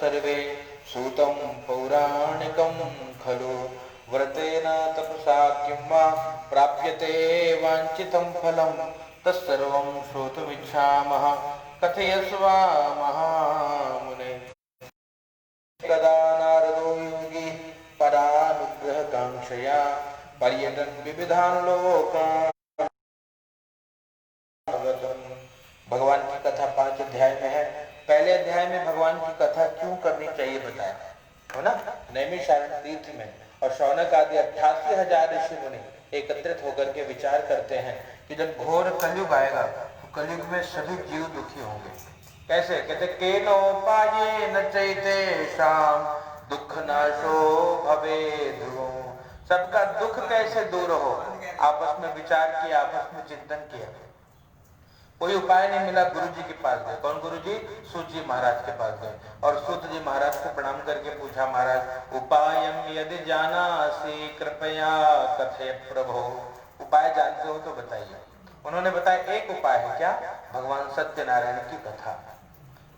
सर्वे सूतं पौराणिकं खलु व्रतेन तपसा किं वा प्राप्यते वाञ्छितं फलं तत्सर्वं श्रोतुमिच्छामः कथयस्व महामुने। कदा नारदो योगी परानुग्रहकांक्षया पर्यटन विविधान लोकान्। भगवान की कथा 5 अध्याय में है। पहले अध्याय में भगवान की कथा क्यों करनी चाहिए बताया है ना, नैमिषारण्य तीर्थ में। और शौनक आदि 88,000 ऋषि मुनि एकत्रित होकर के विचार करते हैं कि जब घोर कलयुग आएगा तो कलयुग में सभी जीव दुखी होंगे। कैसे? कहते केनोपाये न चैते शाम दुख नाशो भवे ध्रुवो। सबका दुख कैसे दूर हो, आपस में विचार किया, आपस में चिंतन किया। कोई उपाय नहीं मिला, गुरु जी के पास गए। कौन गुरु जी? सूत जी महाराज के पास गए और सूत जी महाराज को प्रणाम करके पूछा, महाराज उपायम यदि जानासि कृपया कथय प्रभो। उपाय जानते हो तो बताइए। उन्होंने बताया एक उपाय है। क्या? भगवान सत्यनारायण की कथा।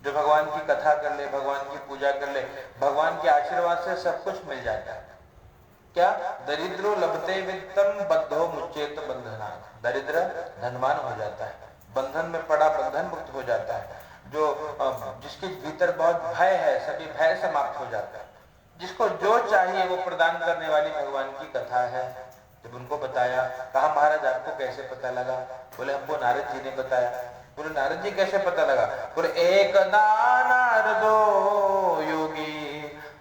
जो भगवान की कथा कर ले, भगवान की पूजा कर ले, भगवान के आशीर्वाद से सब कुछ मिल जाता है। क्या? दरिद्रो लभते वित्तम बद्धो मुच्येत बंधनात्। दरिद्र धनवान हो जाता है, बंधन में पड़ा बंधन मुक्त हो जाता है। जो जिसके भीतर बहुत भय है, सभी भय समाप्त हो जाता है। जिसको जो चाहिए वो प्रदान करने वाली भगवान की कथा है। जब उनको बताया, कहा महाराज आपको कैसे पता लगा? बोले हमको नारद जी ने बताया। बोले नारद जी कैसे पता लगा? बोले एकदा नारदो योगी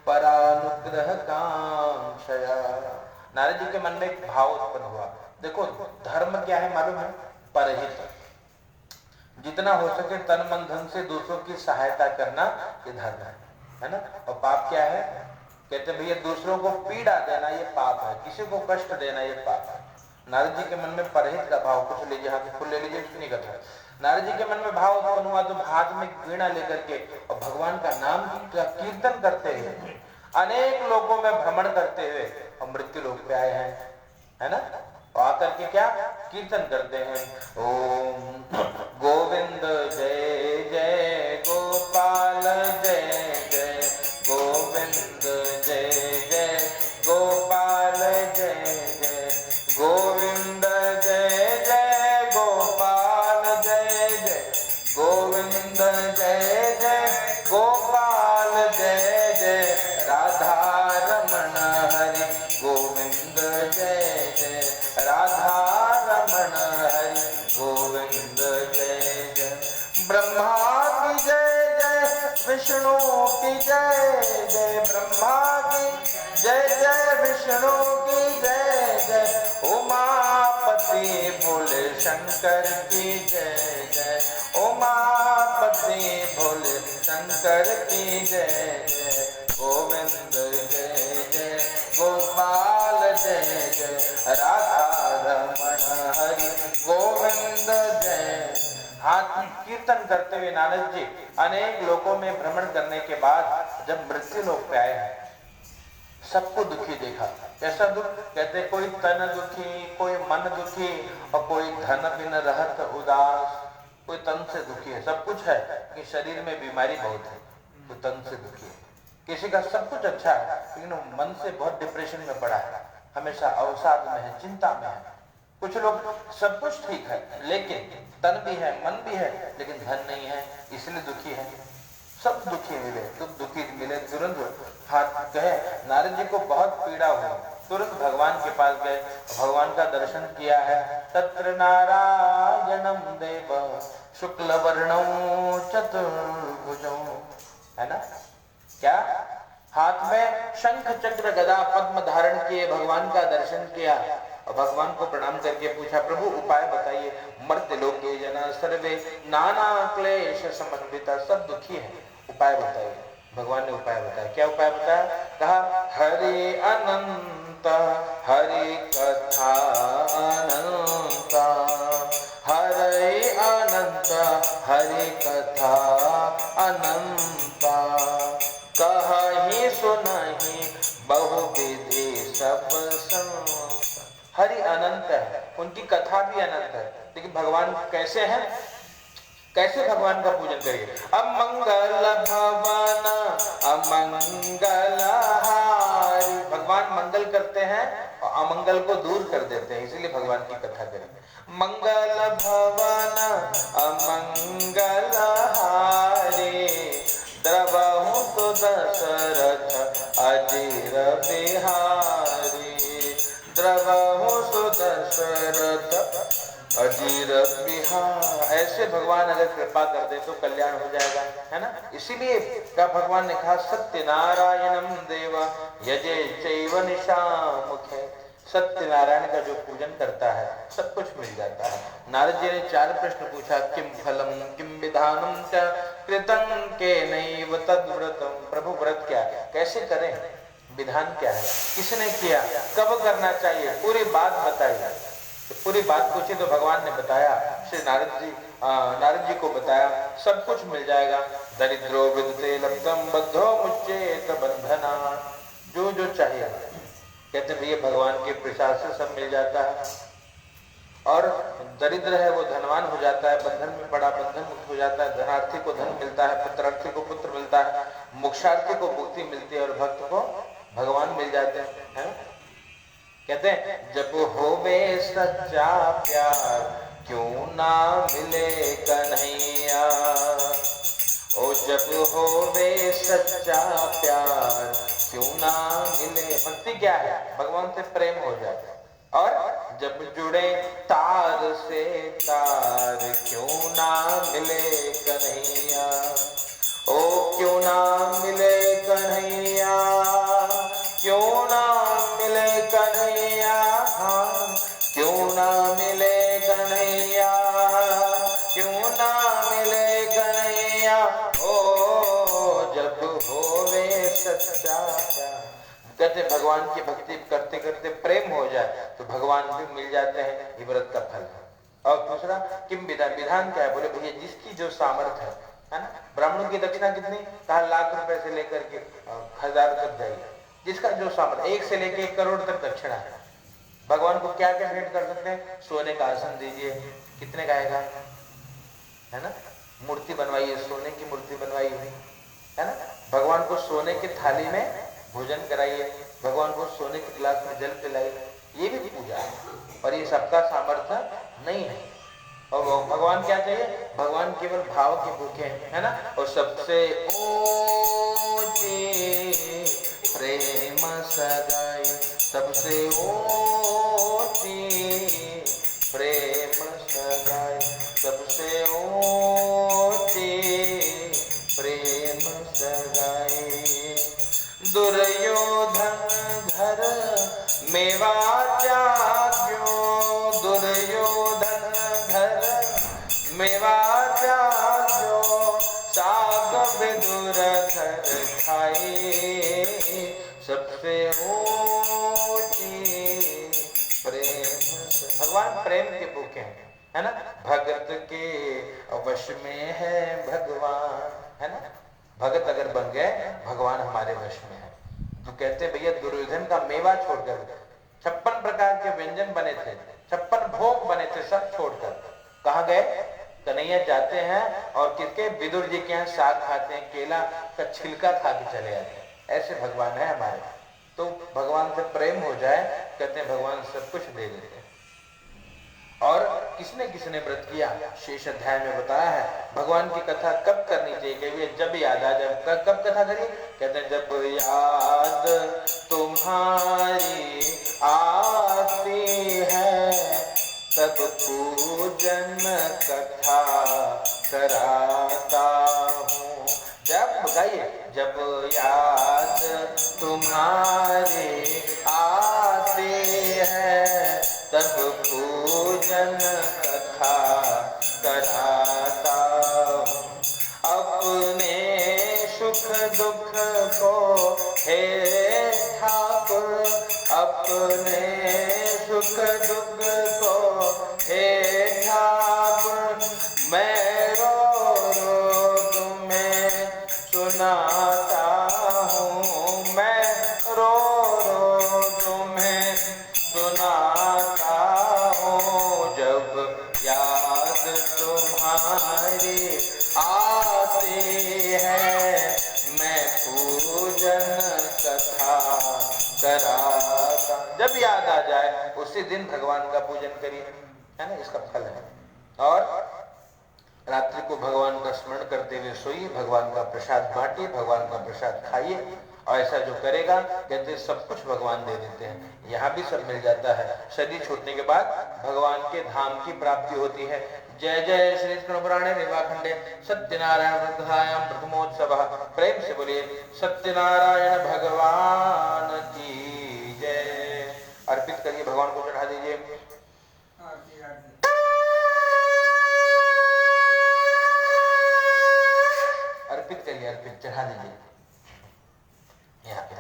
परानुग्रह कांक्षया। नारद जी के मन में एक भाव उत्पन्न हुआ। देखो धर्म क्या है मालूम है? परहित। जितना हो सके तन मन धन से दूसरों की सहायता करना ये धर्म है ना। और पाप क्या है? कहते भैया दूसरों को पीड़ा देना ये पाप है, किसी को कष्ट देना ये पाप है। नारद जी के मन में परहित का भाव, कुछ लीजिए हाथ फूल ले लीजिए, सुनिए कथा। नारद जी के मन में भाव उत्पन्न हुआ तो हाथ में वीणा लेकर के और भगवान का नाम का कीर्तन करते हुए अनेक लोगों में भ्रमण करते हुए और मृत्यु लोक पे आए हैं, है ना। और आकर के क्या कीर्तन करते हैं, ओम गोविंद जय जय गोपाल जय जय गोविंद जय जय गोपाल जय जय गोविंद जय जय गोपाल जय जय गोविंद जय जय गोपाल जय जय राधा रमण हरि गोविंद जय जय राधा रमण हरि गोविंद जय जय। ब्रह्मा की जय जय विष्णु की जय जय ब्रह्मा की जय जय विष्णु की जय जय उमापति भोले शंकर की जय जय उमापति भोले शंकर की जय जय गोविंद जय जय गोपाल जय जय राधा रमण हरि गोविंद जय। हाथ कीर्तन करते हुए नारद जी अनेक लोकों में भ्रमण करने के बाद जब मृत्यु लोक पे आए हैं, सबको दुखी देखा। कैसा दुख? कहते कोई तन दुखी, कोई मन दुखी और कोई धन बिन रहत उदास। कोई तन से दुखी है, सब कुछ है कि शरीर में बीमारी बहुत है, तो तन से दुखी है। किसी का सब कुछ अच्छा है लेकिन मन से बहुत डिप्रेशन में पड़ा है, हमेशा अवसाद में है, चिंता में है। कुछ लोग सब कुछ ठीक है लेकिन तन भी है मन भी है लेकिन धन नहीं है, इसलिए दुखी है। सब दुखी मिले, दुखी मिले तुरंत हाथ कहे। नारद जी को बहुत पीड़ा हुई, तुरंत भगवान के पास गए, भगवान का दर्शन किया है। तत्र नारायणं देव शुक्ल वर्णौ चतुर्भुजौ, है ना। क्या? हाथ में शंख चक्र गदा पद्म धारण किए भगवान का दर्शन किया और भगवान को प्रणाम करके पूछा, प्रभु उपाय बताइए। मर्त्य लोके जना सर्वे नाना क्लेश समन्विता। सब दुखी है, उपाय बताइए। भगवान ने उपाय बताया। क्या उपाय बताया? कहा हरि अनंत हरि कथा अनंत हरि अनंत हरि कथा अनंत कहि सुनहि बहुविधि सब संत। हरि अनंत है, उनकी कथा भी अनंत है, लेकिन भगवान कैसे हैं? कैसे भगवान का पूजन करिए? अमंगल भवन अमंगलहारी, भगवान मंगल करते हैं और अमंगल को दूर कर देते हैं, इसीलिए भगवान की कथा करें। मंगल भवन अमंगलहारी, द्रवहु तो दशरथ अजीर बिहारी, द्रवहु तो दशरथ अजीर बिहार। ऐसे भगवान अगर कृपा कर दे तो कल्याण हो जाएगा, है ना। इसीलिए क्या भगवान ने कहा सत्यनारायणम देव यजे चैव निशामुखे, सत्यनारायण का जो पूजन करता है सब कुछ मिल जाता है। नारद जी ने 4 प्रश्न पूछा, किम फलम किम विधानम च कृतं केनैव तद्व्रतम, प्रभु व्रत क्या है, कैसे करें, विधान क्या है, किसने किया, कब करना चाहिए, पूरी बात बताइए। तो पूरी बात पूछी तो भगवान ने बताया, श्री नारद जी को बताया, सब कुछ मिल जाएगा। दरिद्रो विदते लब्धम बद्धो मुच्चेत बंधना, जो जो चाहिए कहते भैया भगवान के प्रसाद से सब मिल जाता है। और दरिद्र है वो धनवान हो जाता है, बंधन में पड़ा बंधन मुक्त हो जाता है, धनार्थी को धन मिलता है, पुत्रार्थी को पुत्र मिलता है, मोक्षार्थी को मुक्ति मिलती है और भक्त को भगवान मिल जाते हैं। कहते हैं जब होवे सच्चा प्यार क्यों ना मिले कन्हैया, ओ जब होवे सच्चा प्यार क्यों ना मिले। भक्ति क्या है, भगवान से प्रेम हो जाए। और जब जुड़े तार से तार क्यों ना मिले कन्हैया, ओ क्यों ना मिले कन्हैया, क्यों ना मिले कन्हैया, क्यों ना मिले कन्हैया, क्यों ना मिले कन्हैया, ओ जब होवे सच्चा प्यार। कहते भगवान की भक्ति करते करते प्रेम हो जाए तो भगवान भी मिल जाते हैं, ये व्रत का फल है। और दूसरा किम विधान, विधान क्या है, बोले भैया जिसकी जो सामर्थ्य है ना। ब्राह्मणों की दक्षिणा कितनी, कहा लाख रुपए से लेकर के 1000 तक जाएगी, जिसका जो सामर्थ्य, 1 से लेकर 1 करोड़ तक दक्षिणा है। भगवान को क्या क्या भेंट कर सकते हैं, सोने का आसन दीजिए, कितने का आएगा, है ना। मूर्ति बनवाइए, सोने की मूर्ति बनवाई हुई, है ना। भगवान को सोने की थाली में भोजन कराइए, भगवान को सोने के गिलास में जल पिलाइए, ये भी पूजा है। और ये सबका सामर्थ्य नहीं है। और भगवान क्या चाहिए, भगवान केवल भाव के भूखे हैं, है ना। और सबसे ऊंची प्रेम सगाई, सबसे ऊंची प्रेम सगाई, सबसे ऊंची प्रेम सगाई। दुर्योधन घर मेवा त्याग्यो, दुर्योधन घर मेवा त्याग्यो, साग विदुर घर खाए, सबसे ऊंची प्रेम। भगवान प्रेम के भूखे हैं, है ना। भगत के वश में है भगवान, है ना। भगत अगर बन गए भगवान हमारे वश में है। तो कहते भैया दुर्योधन का मेवा छोड़कर, 56 प्रकार के व्यंजन बने थे, 56 भोग बने थे, सब छोड़कर कहाँ गए, कन्हैया जाते हैं और किसके, विदुर जी के यहाँ साग खाते हैं, केला का छिलका खा के चले आते हैं। ऐसे भगवान है हमारे। तो भगवान से प्रेम हो जाए, कहते हैं भगवान सब कुछ दे देते हैं। और किसने किसने व्रत किया, शेष अध्याय में बताया है। भगवान की कथा कब करनी चाहिए, जब याद आ जाए। कब कथा करिए, कहते हैं जब याद तुम्हारी आती है, तब पूजन कथा कराता हूँ। जब गाइए, जब याद तुम्हारी आती है, तब पूजन कथा कराता हूँ। अपने सुख दुख को हे ठाकुर, अपने सुख दुख को हे ठाकुर, मैं रो रो तुम्हें सुनाता हूँ, मैं रो रो तुम्हें सुनाता हूँ। जब याद तुम्हारी आती है, मैं कराता। जब याद आ जाए उसी दिन भगवान का पूजन करिए, है ना, इसका फल है। और रात्रि को भगवान का स्मरण करते हुए सोइए, भगवान का प्रसाद बांटिए, भगवान का प्रसाद खाइए। और ऐसा जो करेगा कहते सब कुछ भगवान दे देते हैं, यहाँ भी सब मिल जाता है। शरीर छूटने के बाद भगवान के धाम की प्राप्ति होती है। जय जय श्री कृष्ण पुराणे रेवाखंडे सत्यनारायण वृद्धायाम प्रथमोत्सव। प्रेम से बोलिए सत्यनारायण भगवान की जय। अर्पित करिए, भगवान को चढ़ा दीजिए। अर्पित करिए, अर्पित चढ़ा दीजिए यहाँ पे।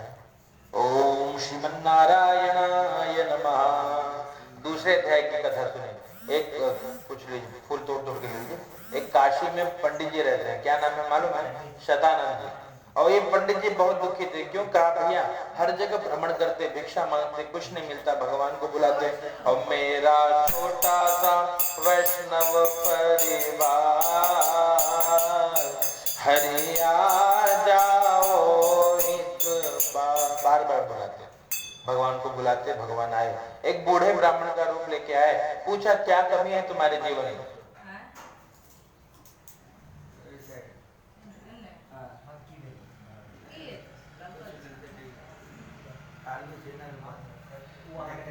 ओम श्रीमन्नारायणाय नमः। दूसरे अध्याय की कथा सुनिए। एक कुछ लीजिए, फूल तोड़ तोड़ के लीजिए। एक काशी में पंडित जी रहते हैं, क्या नाम है मालूम है? शतानंद जी। और ये पंडित जी बहुत दुखी थे। क्यों? कहा भैया हर जगह भ्रमण करते, भिक्षा मांगते, कुछ नहीं मिलता, भगवान को बुलाते। और मेरा छोटा सा वैष्णव परिवार, हरि आ जाओ एक बार बार बुलाते, भगवान को बुलाते, भगवान आए। एक बूढ़े ब्राह्मण का रूप लेके आए, पूछा क्या कमी है तुम्हारे जीवन में?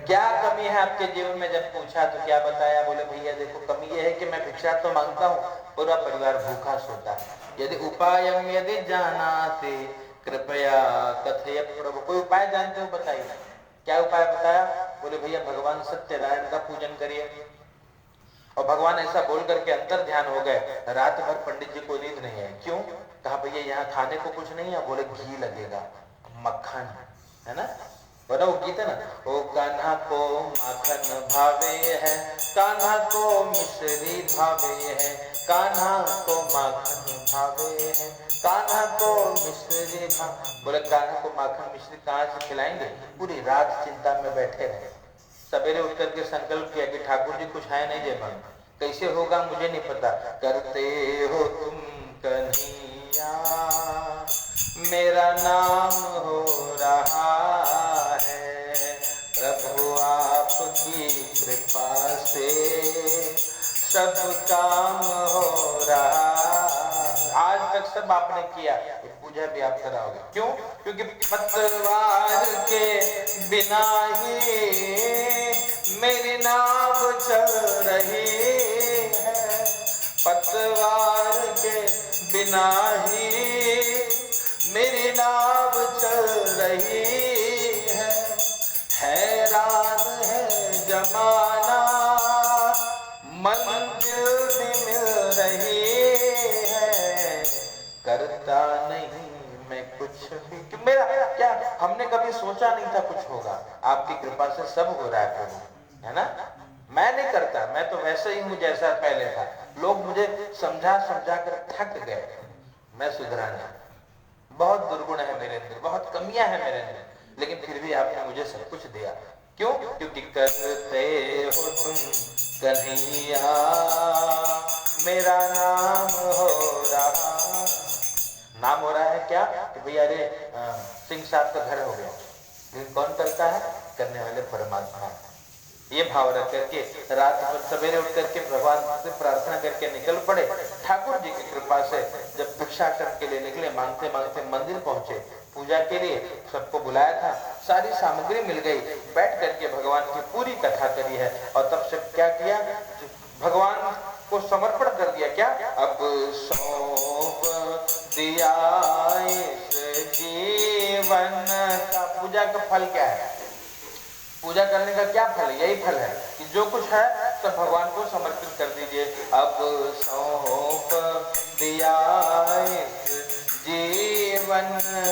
क्या कमी है आपके जीवन में? जब पूछा तो क्या बताया? बोले भैया देखो कमी ये है कि मैं भिक्षा तो मांगता हूँ, पूरा परिवार भूखा सोता है। यदि उपायम यदि जानाते कृपया कथय प्रभु। कोई उपाय जानते हो बताइए। क्या उपाय बताया? बोले भैया भगवान सत्यनारायण का पूजन करिए। और भगवान ऐसा बोल करके अंतर ध्यान हो गए। रात भर पंडित जी को नींद नहीं है। क्यों? कहा भैया यहाँ खाने को कुछ नहीं है। बोले घी लगेगा, मक्खन है ना, बोला वो गीत है ना, ओ कान्हा को माखन भावे है, कान्हा को मिश्री भावे है, कान्हा को माखन भावे है, कान्हा को मिश्री भावे। बोले कान्हा को माखन मिश्री कहाँ से खिलाएंगे? पूरी रात चिंता में बैठे रहे। सवेरे उठ करके संकल्प किया कि ठाकुर जी कुछ है नहीं जेबन, कैसे होगा मुझे नहीं पता। करते हो तुम कन्हैया, मेरा नाम हो रहा है, प्रभु आपकी कृपा से सब काम हो रहा। आज तक सब आपने किया, पूजा भी आप कराओगे। क्यों? क्योंकि पतवार के बिना ही मेरी नाव चल रही है, पतवार के बिना ही मेरी नाव चल रही है। हैरान है जमाना, मंजिल भी मिल रही है, करता नहीं मैं कुछ भी। कि मेरा क्या, हमने कभी सोचा नहीं था कुछ होगा, आपकी कृपा से सब हो रहा है प्रभु, है ना। मैं नहीं करता, मैं तो वैसे ही हूँ जैसा पहले था। लोग मुझे समझा समझा कर थक गए, मैं सुधरा नहीं। बहुत दुर्गुण है मेरे अंदर, बहुत कमियां हैं मेरे अंदर, लेकिन फिर भी आपने मुझे सब कुछ दिया। क्यों? क्योंकि करते हो तुम कन्हैया, मेरा नाम हो रहा। नाम हो रहा है क्या? कि भैया अरे सिंह साहब का घर हो गया। लेकिन कौन करता है? करने वाले परमात्मा। ये भाव रख करके रात भर सवेरे उठ करके भगवान से प्रार्थना करके निकल पड़े। ठाकुर जी की कृपा से जब भिक्षाटन के लिए निकले, मांगते मांगते मंदिर पहुंचे पूजा के लिए। सबको बुलाया था, सारी सामग्री मिल गई, बैठ करके भगवान की पूरी कथा करी है। और तब से क्या किया? भगवान को समर्पण कर दिया। क्या? अब सौंप दिया इस जीवन का। पूजा का फल क्या है? पूजा करने का क्या फल है? यही फल है कि जो कुछ है सब भगवान को समर्पित कर दीजिए। अब सौंप दिया जीवन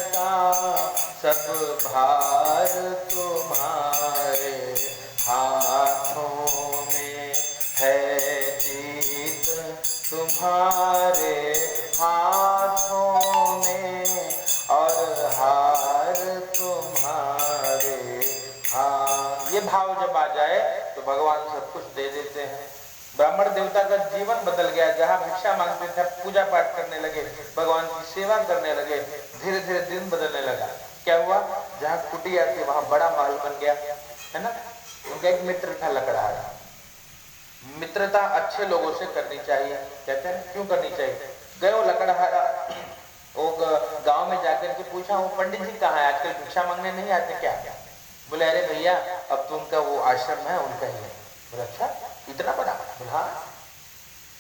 का, सब भार तुम्हारे हाथों में है, जीत तुम्हारे हाथों में और हार तुम्हारे। हाँ, ये भाव जब आ जाए तो भगवान सब कुछ दे देते हैं। ब्राह्मण देवता का जीवन बदल गया। जहाँ भिक्षा मांगते थे पूजा पाठ करने लगे, भगवान की सेवा करने लगे। धीरे धीरे दिन बदलने लगा। क्या हुआ? जहाँ कुटिया थी, वहां बड़ा महल बन गया, है ना। उनका एक मित्र था लकड़हारा। मित्रता अच्छे लोगों से करनी चाहिए, कहते हैं क्यों करनी चाहिए। गए वो लकड़हारा, वो गांव में जाकर के पूछा, वो पंडित जी कहाँ है, आजकल भिक्षा मांगने नहीं आते क्या? बोले अरे भैया अब तो उनका वो आश्रम है उनका ही है। बोले अच्छा इतना बड़ा? बोले हाँ।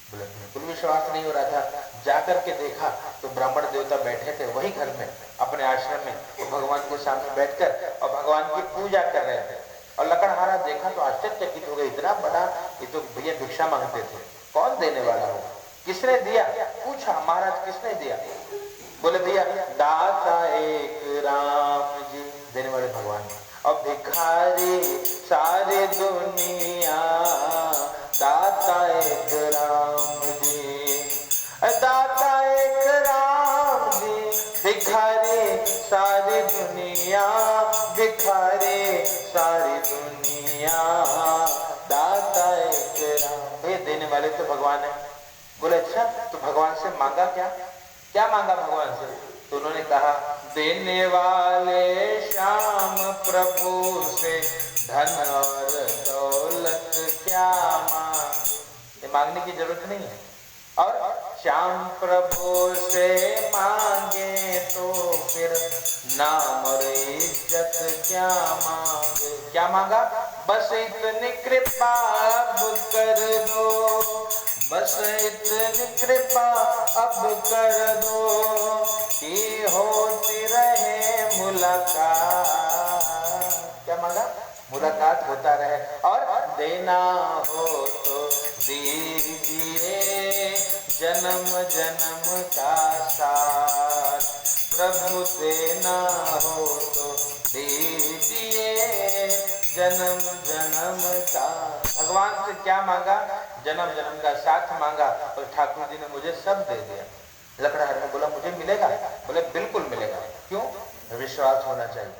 बोले बिल्कुल विश्वास नहीं हो रहा था, जाकर के देखा तो ब्राह्मण देवता बैठे थे वही घर में अपने आश्रम में, तो भगवान के सामने बैठकर और भगवान की पूजा कर रहे थे। और लकड़हारा देखा तो आश्चर्यचकित हो गए, इतना बड़ा, ये तो भैया भिक्षा मांगते थे, कौन देने वाला हो, किसने दिया? पूछा महाराज किसने दिया? बोले भैया दाता एक राम जी, देने वाले भगवान। और भिखारी सारी दुनिया, दाता एक राम जी, दाता एक राम जी, भिखारी सारी दुनिया, भिखारी सारी दुनिया, दाता एक राम। ये देने वाले तो भगवान है। बोले अच्छा तो भगवान से मांगा क्या? क्या मांगा भगवान से? तो उन्होंने कहा देने वाले श्याम प्रभु से धन और दौलत क्या मांगे, ये मांगने की जरूरत नहीं है। और श्याम प्रभु से मांगे तो फिर नाम और इज्जत क्या मांगे। क्या मांगा? बस इतनी कृपा अब कर दो, बस इतनी कृपा अब कर दो कि होती रहे मुलाकात। क्या मांगा? मुलाकात होता रहे। और देना हो तो दीजिए जन्म जन्म का साथ, प्रभु देना हो तो दीजिए जन्म जन्म का। भगवान से क्या मांगा? जन्म जन्म का साथ मांगा, और ठाकुर जी ने मुझे सब दे दिया। लकड़हारे ने बोला मुझे मिलेगा? बोले बिल्कुल मिलेगा। क्यों? विश्वास होना चाहिए,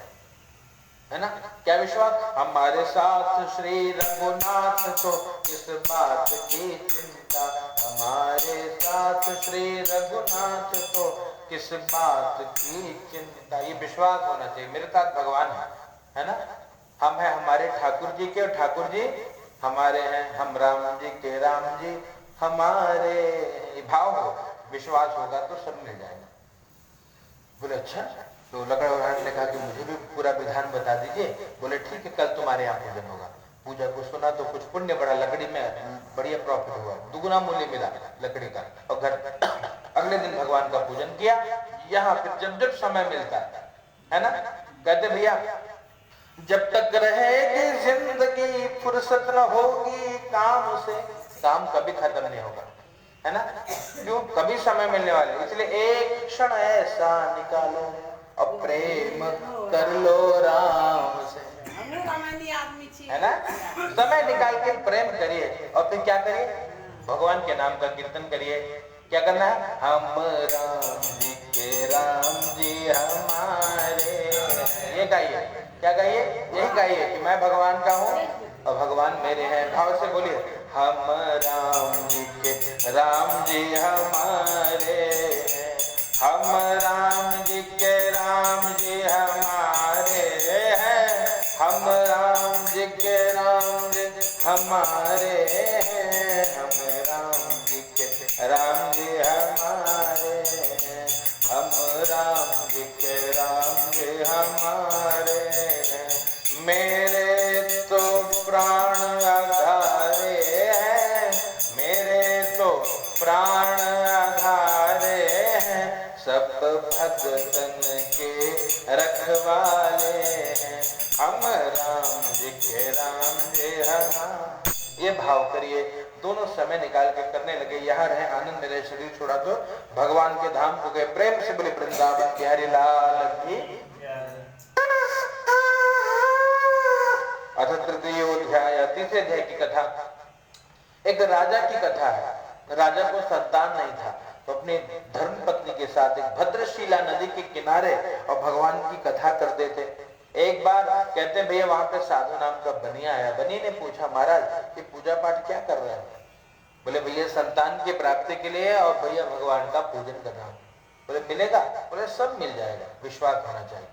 है ना। क्या विश्वास? हमारे साथ श्री रघुनाथ तो किस बात की चिंता, हमारे साथ श्री रघुनाथ तो किस बात की चिंता। ये विश्वास होना चाहिए, मेरे साथ भगवान है ना। हम हैं हमारे ठाकुर जी के, और ठाकुर जी हमारे हैं, हम राम जी के, राम जी हमारे। भाव हो, विश्वास होगा तो सब मिल जाएगा। बोले अच्छा। तो लकड़हारे ने कहा कि मुझे भी पूरा विधान बता दीजिए। बोले ठीक है कल तुम्हारे यहाँ पूजन होगा। पूजा को सुना तो कुछ पुण्य बढ़ा, लकड़ी में बढ़िया प्रॉफिट हुआ, दुगुना मूल्य मिला लकड़ी का। और घर अगले दिन भगवान का पूजन किया। यहाँ फिर जब जब समय मिलता है ना, कहते भैया जब तक रहेगी जिंदगी फुर्सत न होगी काम से, काम कभी खत्म नहीं होगा, है ना। क्यों? कभी समय मिलने वाले, इसलिए एक क्षण ऐसा निकालो और प्रेम कर लो राम से, है ना। समय निकाल के प्रेम करिए और फिर क्या करिए? भगवान के नाम का कीर्तन करिए। क्या करना है? हम राम जी के, राम जी हमारे, ये गाइए। क्या गाइए? यही गाइए कि मैं भगवान का हूँ और भगवान मेरे हैं। भाव से बोलिए हम राम जी के, राम जी हमारे हैं, हम राम जी के, राम जी हमारे हैं, हम राम जी के, राम जी हमारे हैं, हम राम जी के, राम जी हमारे हैं, हम राम जी के, राम जी हमारे हैं। मेरे तो प्राण आधारे हैं, मेरे तो प्राण आधारे हैं, सब भगतन के रखवाले हैं, हम राम जी के, राम जी हमारे। ये भाव करिए, दोनों समय निकाल के करने लगे। यहाँ रहे आनंद, मेरे शरीर छोड़ा तो भगवान के धाम को गए। प्रेम से बोले वृंदावन बिहारी लाल की। अथ तृतीय अध्याय, तीसरे अध्याय की कथा। एक राजा की कथा है। राजा को संतान नहीं था तो अपनी धर्म पत्नी के साथ एक भद्रशिला नदी के किनारे और भगवान की कथा करते थे। एक बार कहते हैं भैया वहां पे साधु नाम का बनिया आया। बनी ने पूछा महाराज कि पूजा पाठ क्या कर रहे हैं? बोले भैया संतान की प्राप्ति के लिए और भैया भगवान का पूजन कर रहा हूं। बोले मिलेगा? बोले सब मिल जाएगा, विश्वास होना चाहिए।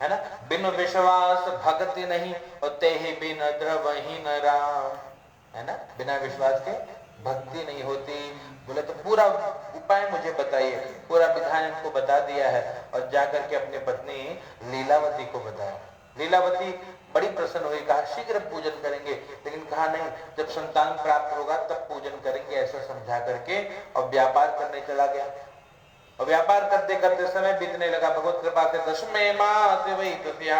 है ना। बिन विश्वास भक्ति नहीं और ते ही बिन द्रवहीन राम, है ना। बिना विश्वास के भक्ति नहीं होती। बोले तो पूरा उपाय मुझे बताइए, पूरा विधान इनको बता दिया है और जाकर के अपनी पत्नी लीलावती को बताया। लीलावती बड़ी प्रसन्न हुई, कहा शीघ्र पूजन करेंगे, लेकिन कहा नहीं, जब संतान प्राप्त होगा तब पूजन करेंगे, ऐसा समझा करके और व्यापार करने चला गया। और व्यापार करते करते समय बीतने लगा। भगवत कृपा से 10वें मास वही तृतीया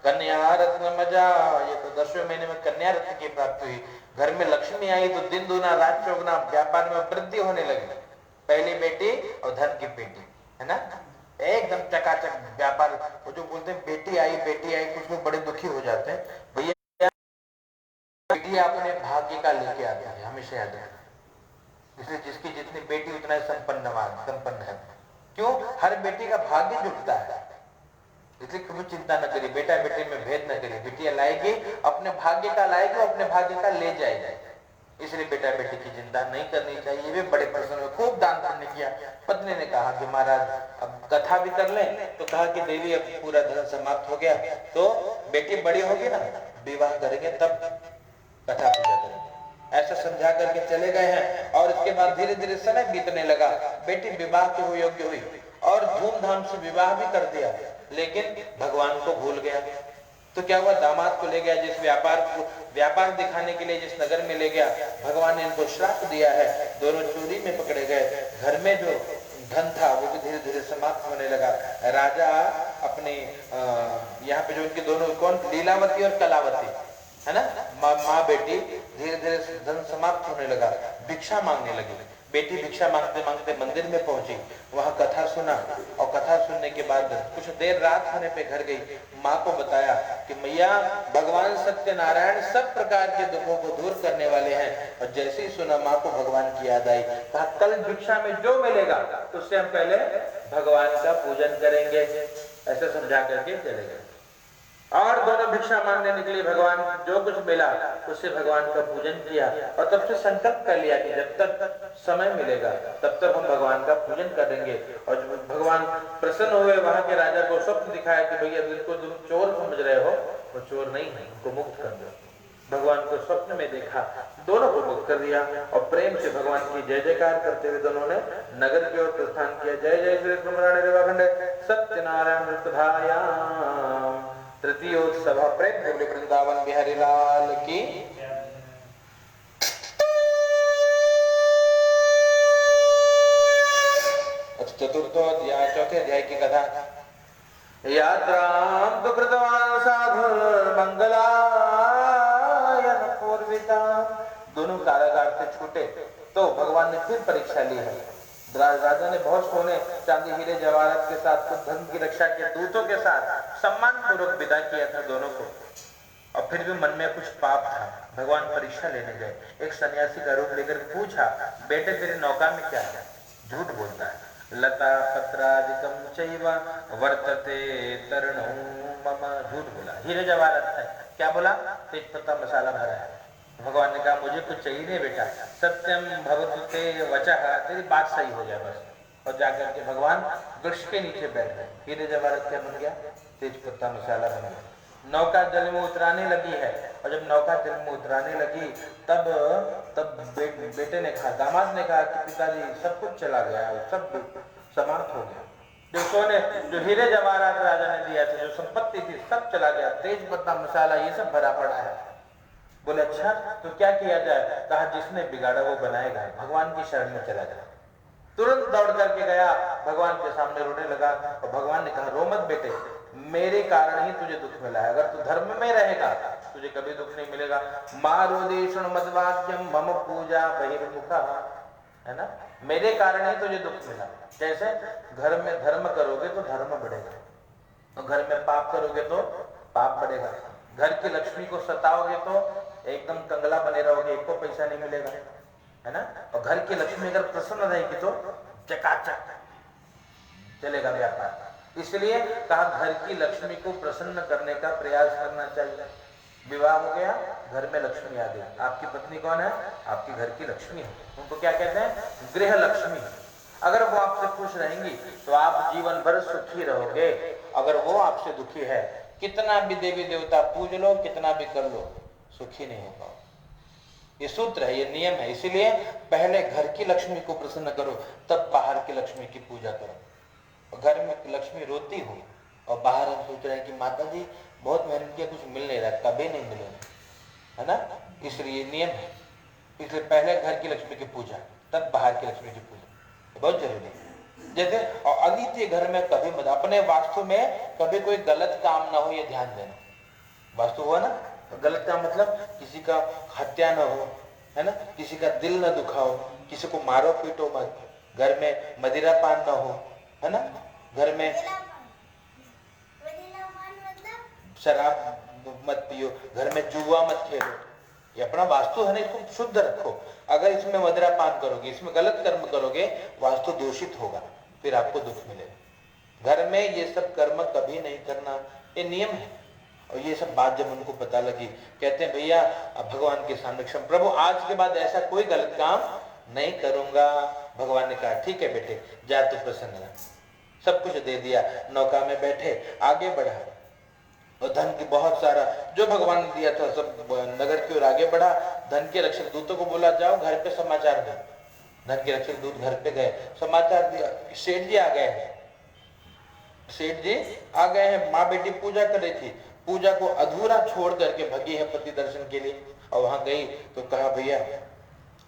कन्या रत्न मजा, ये तो 10वें महीने में कन्या रत्न की प्राप्ति हुई। घर में लक्ष्मी आई तो दिन दूना रात चौगुना व्यापार में वृद्धि होने लगी। पहली बेटी और धन की बेटी, है ना, एकदम चकाचक व्यापार। वो जो बोलते हैं बेटी आई, कुछ लोग बड़े दुखी हो जाते हैं। भैया बेटी अपने भाग्य का लेके आती है, हमेशा याद रखना। इसलिए जिसकी जितनी बेटी उतना संपन्न है। क्यों? हर बेटी का भाग्य जुटता है, इसलिए कभी चिंता न करिए, बेटा बेटे में भेद न करिए। बेटियां लाएगी अपने भाग्य का, लाएगी अपने भाग्य का ले जाएगी, इसलिए बेटा बेटी की चिंता नहीं करनी चाहिए। वे बड़े प्रसन्न हुए, खूब दान पुण्य किया। पत्नी ने कहा कि महाराज अब कथा भी कर लें, तो कहा कि देवी अब पूरा धन समाप्त हो गया, तो बेटी बड़ी होगी ना, विवाह करेंगे तब कथा पूजा करेंगे, ऐसा समझा करके चले गए हैं। और इसके बाद धीरे धीरे समय बीतने लगा। बेटी विवाह के योग्य हुई और धूमधाम से विवाह भी कर दिया, लेकिन भगवान को भूल गया। तो क्या हुआ, दामाद को ले गया, जिस व्यापार दिखाने के लिए जिस नगर में ले गया, भगवान ने इनको श्राप दिया है। दोनों चोरी में पकड़े गए। घर में जो धन था वो भी धीरे धीरे समाप्त होने लगा। राजा अपने यहाँ पे जो उनके दोनों कौन, लीलावती और कलावती, है ना, माँ बेटी, धीरे धीरे धन समाप्त होने लगा। भिक्षा मांगने लगी। बेटी भिक्षा मांगते मांगते मंदिर में पहुंची, वहां कथा सुना और कथा सुनने के बाद कुछ देर रात होने पे घर गई। माँ को बताया कि मैया भगवान सत्यनारायण सब प्रकार के दुखों को दूर करने वाले हैं। और जैसे ही सुना माँ को भगवान की याद आई। कहा कल भिक्षा में जो मिलेगा उससे हम पहले भगवान का पूजन करेंगे, ऐसा समझा करके चले गए। और दोनों भिक्षा मांगने निकले। भगवान जो कुछ मिला उससे भगवान का पूजन किया और तब से संकल्प कर लिया कि जब तक समय मिलेगा तब तक हम भगवान का पूजन करेंगे। और जब भगवान प्रसन्न हुए, वहां के राजा को स्वप्न दिखाया कि भैया जिसको तुम चोर समझ रहे हो वो चोर नहीं है, उनको मुक्त कर दो। भगवान को स्वप्न में देखा, दोनों को मुक्त कर दिया और प्रेम से भगवान की जय जयकार करते हुए दोनों ने नगर की ओर प्रस्थान किया। जय जय श्री कृष्ण सत्यनारायण तृतीयोत्सव। प्रेम बोले वृंदावन बिहारी लाल की। चतुर्थो अध्याय, चौथे अध्याय की कथा। यात्रां तु कृतवान् साधु मंगलायन पूर्विता। दोनों कारागार से छूटे तो भगवान ने फिर परीक्षा ली है। राजा ने बहुत सोने चांदी हीरे जवाहरात के साथ, कुछ धर्म की रक्षा के दूतों के साथ सम्मान पूर्वक विदा किया था दोनों को। और फिर भी मन में कुछ पाप था। भगवान परीक्षा लेने गए। एक सन्यासी का रूप लेकर पूछा, बेटे तेरे नौका में क्या है? झूठ बोलता है। लता पत्रादिकम चैव वर्तते तरणं मम। झूठ बोला। हीरे जवाहरात है, क्या बोला? तेज पत्ता मसाला भरा है। भगवान ने कहा मुझे कुछ चाहिए नहीं बेटा, सत्यम भवतु ते वचः, तेरी बात सही हो जाए बस। और जाकर के भगवान वृक्ष के नीचे बैठ गए। हीरे जवाहरात क्या बन गया? तेज पत्ता मसाला बन गया। नौका जल में उतराने लगी है और जब नौका जल में उतराने लगी तब बेटे ने कहा, दामाद ने कहा कि पिताजी सब कुछ चला गया, सब समाप्त हो गया। जो सोने, जो हीरे जवाहरात राजा ने दिया था, जो संपत्ति थी, सब चला गया। तेज पत्ता मसाला ये सब भरा पड़ा है। बोले अच्छा तो क्या किया जाए? कहा जिसने बिगाड़ा वो बनाएगा। भगवान की शरण में चला गया। तुरंत दौड़ करके गया, भगवान के सामने रोने लगा और भगवान ने कहा रो मत बेटे, मेरे कारण ही तुझे दुख मिला है। अगर तू धर्म में रहेगा तुझे कभी दुख नहीं मिलेगा। मारुदेशुण मद्वाक्यम मम पूजा बहिर्मुखा, है ना, मेरे कारण ही तुझे दुख मिला। जैसे घर में धर्म करोगे तो धर्म बढ़ेगा और घर में पाप करोगे तो पाप बढ़ेगा। घर की लक्ष्मी को सताओगे तो एकदम कंगला बने रहोगे, एक को पैसा नहीं मिलेगा, है ना। और घर की लक्ष्मी अगर प्रसन्न रहेगी तो चकाचक चलेगा व्यापार। इसलिए कहा घर की लक्ष्मी को प्रसन्न करने का प्रयास करना चाहिए। विवाह हो गया, घर में लक्ष्मी आ गई। आपकी पत्नी कौन है? आपकी घर की लक्ष्मी है। उनको क्या कहते हैं? गृह लक्ष्मी। अगर वो आपसे खुश रहेंगी तो आप जीवन भर सुखी रहोगे। अगर वो आपसे दुखी है, कितना भी देवी देवता पूज लो, कितना भी कर लो, सुखी नहीं होगा। ये सूत्र है, ये नियम है। इसीलिए पहले घर की लक्ष्मी को प्रसन्न करो, तब बाहर की लक्ष्मी की पूजा करो। घर में लक्ष्मी रोती हो और बाहर हम सोच रहे हैं कि माता जी बहुत मेहनत किया, कुछ मिल नहीं रहा, कभी नहीं मिलेगा, है ना। इसलिए नियम है। इसलिए पहले घर की लक्ष्मी की पूजा, तब बाहर की लक्ष्मी की पूजा, बहुत जरूरी है। जैसे और अदिति घर में कभी मत, अपने वास्तु में कभी कोई गलत काम ना हो, ये ध्यान देना। वास्तु हुआ ना, गलत काम मतलब किसी का हत्या ना हो, है ना, किसी का दिल ना दुखाओ, किसी को मारो पीटो मत, घर में मदिरा पान ना हो, है ना, घर में शराब मत पियो, घर में जुआ मत खेलो। ये अपना वास्तु है ना, इसको शुद्ध रखो। अगर इसमें मदिरा पान करोगे, इसमें गलत कर्म करोगे, वास्तु दूषित होगा, फिर आपको दुख मिलेगा। घर में ये सब कर्म कभी नहीं करना, ये नियम है। और ये सब बात जब उनको पता लगी, कहते हैं भैया भगवान के सामने क्षम प्रभु, आज के बाद ऐसा कोई गलत काम नहीं करूंगा। भगवान ने कहा ठीक है बेटे, जा तू प्रसन्न रह। सब कुछ दे दिया, नौका में बैठे आगे बढ़ा, और धन की बहुत सारा जो भगवान ने दिया था सब नगर की ओर आगे बढ़ा। धन के रक्षक दूतों को बोला जाओ घर पे समाचार दो। धन के रक्षक दूत घर पे गए, समाचार दिया, सेठ जी आ गए हैं, सेठ जी आ गए हैं। माँ बेटी पूजा कर रही थी, पूजा को अधूरा छोड़ करके भगी है पति दर्शन के लिए। और वहां गई तो कहा भैया,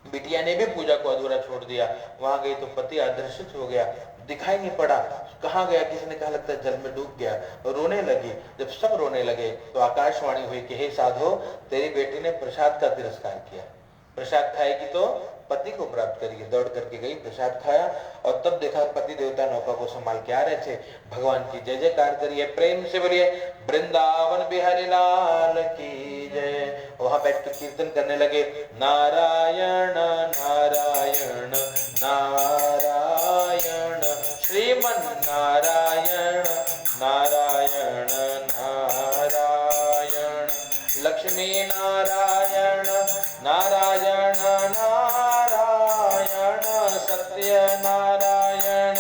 बिटिया ने भी पूजा को अधूरा छोड़ दिया। वहां गई तो पति आदर्शित हो गया, दिखाई नहीं पड़ा, कहाँ गया, किसी ने कहा लगता है जल में डूब गया, रोने लगी। जब सब रोने लगे तो आकाशवाणी हुई कि हे साधो, तेरी बेटी ने प्रसाद का तिरस्कार किया, प्रसाद खाएगी तो पति को प्राप्त करेगी। दौड़ करके गई, प्रसाद खाया, और तब देखा पति देवता नौका को संभाल के आ रहे थे। भगवान की जय जयकार करिए, प्रेम से बोलिए वृंदावन बिहारी लाल की जय। वहां बैठ के कीर्तन करने लगे, नारायण नारायण नारायण श्रीमन नारायण नारायण नारायण लक्ष्मी नारायण नारायण नारायण सत्य नारायण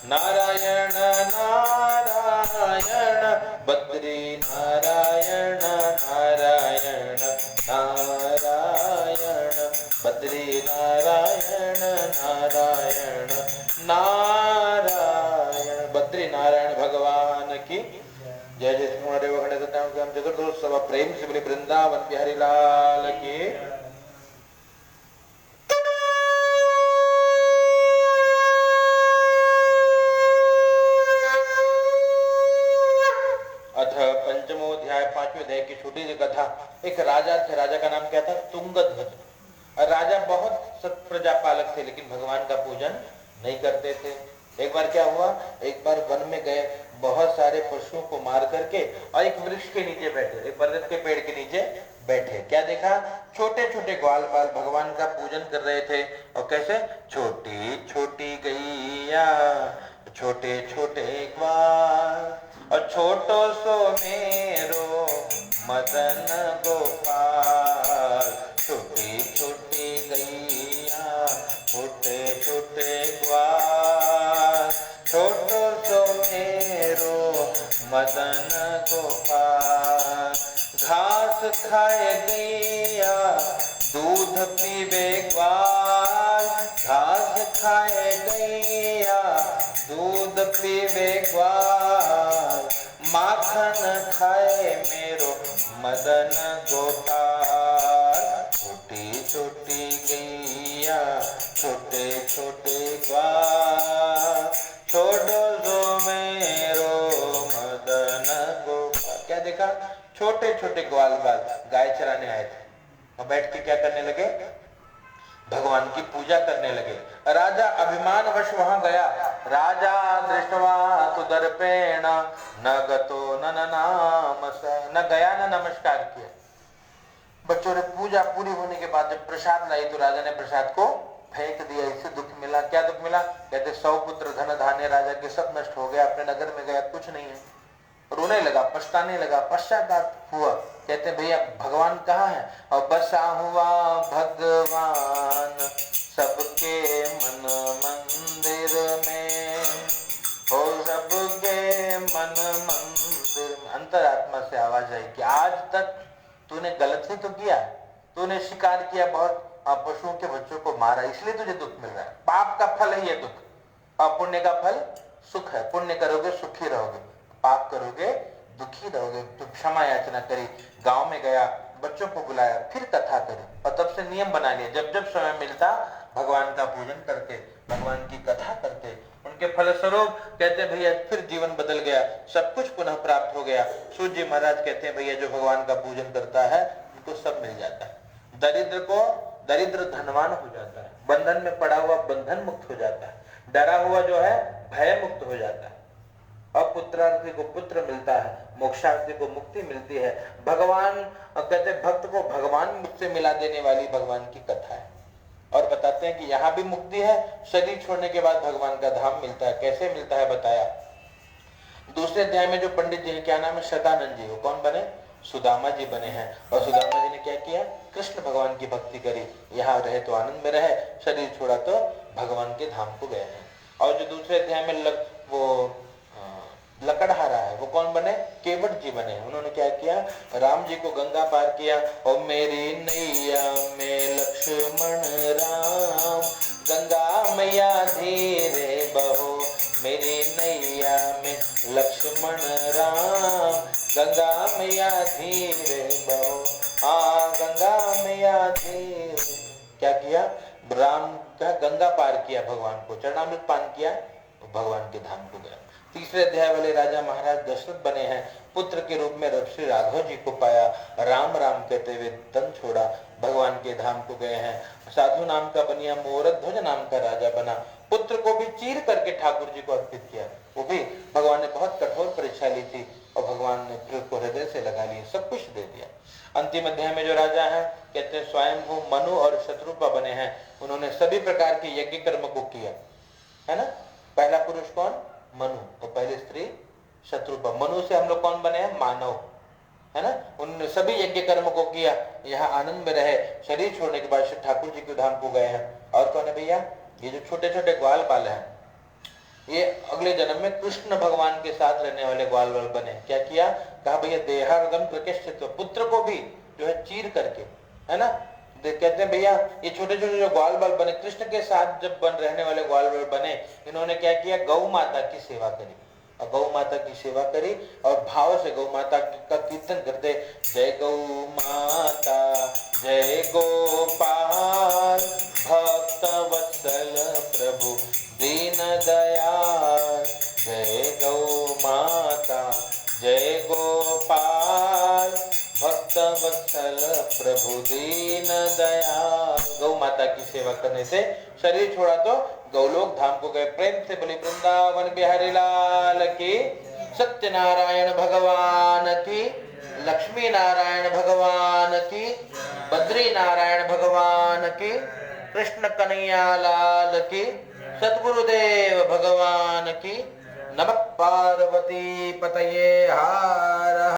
नारायण नारायण बद्री नारायण नारायण नारायण बद्री नारायण नारायण नारायण बद्री नारायण भगवान की जय। जय हमारे जगत प्रेम से बोले वृंदावन बिहारी लाल की। अथ पंचमो अध्याय, 5वें अध्याय की छोटी सी कथा। एक राजा थे, राजा का नाम क्या था? तुंगध्वज। और राजा बहुत सत प्रजापालक थे, लेकिन भगवान का पूजन नहीं करते थे। एक बार क्या हुआ, एक बार वन में गए, बहुत सारे पशुओं को मार करके और एक वृक्ष के नीचे बैठे, एक बरगद के पेड़ के नीचे बैठे। क्या देखा? छोटे छोटे ग्वाल बाल भगवान का पूजन कर रहे थे। और कैसे? छोटी छोटी गैया, छोटे छोटे ग्वाल, और छोटो सो मेरो मदन गोपाल। छोटी छोटी गैया, छोटे छोटे ग्वाल, छोटो सो मेरो मदन गोपाल। घास खाए गैया, दूध पीवे ग्वाल। घास खाए गैया, दूध पीवे ग्वाल। माखन खाए मेरो मदन गोपाल। छोटी छोटी गैया, छोटे छोटे ग्वाल, छोटो सो मेरो मदन गोपाल। क्या देखा? छोटे छोटे ग्वाल बाल गाय चराने आए थे, और बैठ के क्या करने लगे? भगवान की पूजा करने लगे। राजा अभिमान वश वहां गया। राजा दृष्टवा तो दर्पेण न गतो न नाम स, न गया न नमस्कार किया। बच्चों ने पूजा पूरी होने के बाद जब प्रसाद लाई तो राजा ने प्रसाद को फेंक दिया। इससे दुख मिला। क्या दुख मिला? कहते 100 पुत्र धन धान्य राजा के सब नष्ट हो गया, अपने नगर में गया, कुछ नहीं है। रोने लगा, पछताने लगा, पश्चाताप हुआ। कहते भैया भगवान कहाँ है? और बसा हुआ भगवान सबके मन मंदिर मंदिर में, हो सबके मन मंदिर में। अंतरात्मा से आवाज आई कि आज तक तूने गलत ही तो किया, तूने शिकार किया, बहुत पशुओं के बच्चों को मारा, इसलिए तुझे दुख मिल रहा है। पाप का फल है ये दुख, और पुण्य का फल सुख है। पुण्य करोगे सुखी रहोगे, पाप करोगे दुखी रहोगे। तो क्षमा याचना करी, गांव में गया, बच्चों को बुलाया, फिर कथा करी, और तब से नियम बना लिया जब जब समय मिलता भगवान का पूजन करते, भगवान की कथा करते। उनके फलस्वरूप कहते भैया फिर जीवन बदल गया, सब कुछ पुनः प्राप्त हो गया। सूर्य जी महाराज कहते हैं भैया जो भगवान का पूजन करता है उनको सब मिल जाता है। दरिद्र को दरिद्र धनवान हो जाता है, बंधन में पड़ा हुआ बंधन मुक्त हो जाता है, डरा हुआ जो है भय मुक्त हो जाता है, अपुत्रार्थी को पुत्र मिलता है, मोक्षार्थी को मुक्ति मिलती है। भगवान कहते भक्त को भगवान मुझसे मिला देने वाली भगवान की कथा है। और बताते हैं कि यहाँ भी मुक्ति है, शरीर छोड़ने के बाद भगवान का धाम मिलता है। कैसे मिलता है बताया दूसरे अध्याय में। जो पंडित जी हैं, क्या नाम है, शतानंद जी, वो कौन बने, सुदामा जी बने हैं। और सुदामा जी ने क्या किया, कृष्ण भगवान की भक्ति करी, यहाँ रहे तो आनंद में रहे, शरीर छोड़ा तो भगवान के धाम को गए हैं। और जो दूसरे अध्याय में लकड़हारा है, वो कौन बने, केवट जी बने। उन्होंने क्या किया, राम जी को गंगा पार किया। और मेरी नैया में लक्ष्मण राम, गंगा मैया धीरे बहो, मेरी नैया में लक्ष्मण राम, गंगा मैया धीरे बहो, गंगा मैया धीरे। क्या किया, राम का गंगा पार किया, भगवान को चरणामृत पान किया, भगवान के धाम को गया। तीसरे अध्याय वाले राजा महाराज दशरथ बने हैं, पुत्र के रूप में श्री राघव जी को पाया, राम राम कहते हुए तन छोड़ा, भगवान के धाम को गए हैं। साधु नाम का बनिया मोरध्वज नाम का राजा बना, पुत्र को भी चीर करके ठाकुर जी को अर्पित किया। वो भी भगवान ने बहुत कठोर परीक्षा ली थी, और भगवान ने फिर को हृदय से लगा लिया, सब कुछ दे दिया। अंतिम अध्याय में जो राजा है, कहते हैं स्वयंभू मनु और शत्रुपा बने हैं। उन्होंने सभी प्रकार के यज्ञ कर्म को किया, है ना। पहला पुरुष कौन, मनु, तो पहली स्त्री शत्रुपा। मनु से हम लोग कौन बने हैं, मानव, है ना। उन्होंने सभी यज्ञ कर्म को किया, यहाँ आनंद में रहे। शरीर छोड़ने के बाद ठाकुर जी के धाम को गए हैं। और कौन है भैया, ये जो छोटे छोटे ग्वाल बाल हैं, ये अगले जन्म में कृष्ण भगवान के साथ रहने वाले ग्वाल बाल बने। क्या किया, कहा भैया देहार्दम प्रकृष्ट, पुत्र को भी जो है चीर करके, है ना। कहते हैं भैया ये छोटे छोटे जो ग्वाल बाल बने, कृष्ण के साथ जब रहने वाले ग्वाल बाल बने, इन्होंने क्या किया, गौ माता की सेवा करी, और गौ माता की सेवा करी, और भाव से गौ माता का कीर्तन करते, जय गौ माता जय गोपाल, भक्त वत्सल प्रभु दीन दयाल, जय गौ माता जय गोपाल, भक्त वत्सल प्रभु दीन दयाल। गौ माता की सेवा करने से शरीर छोड़ा तो गौलोक धाम को गए। प्रेम से बोली वृंदावन बिहारी लाल की, सत्यनारायण भगवान की, लक्ष्मी नारायण भगवान की, बद्री नारायण भगवान की, कृष्ण कन्हैया लाल की, सद्गुरुदेव भगवान की। नमः पार्वती पतये। हर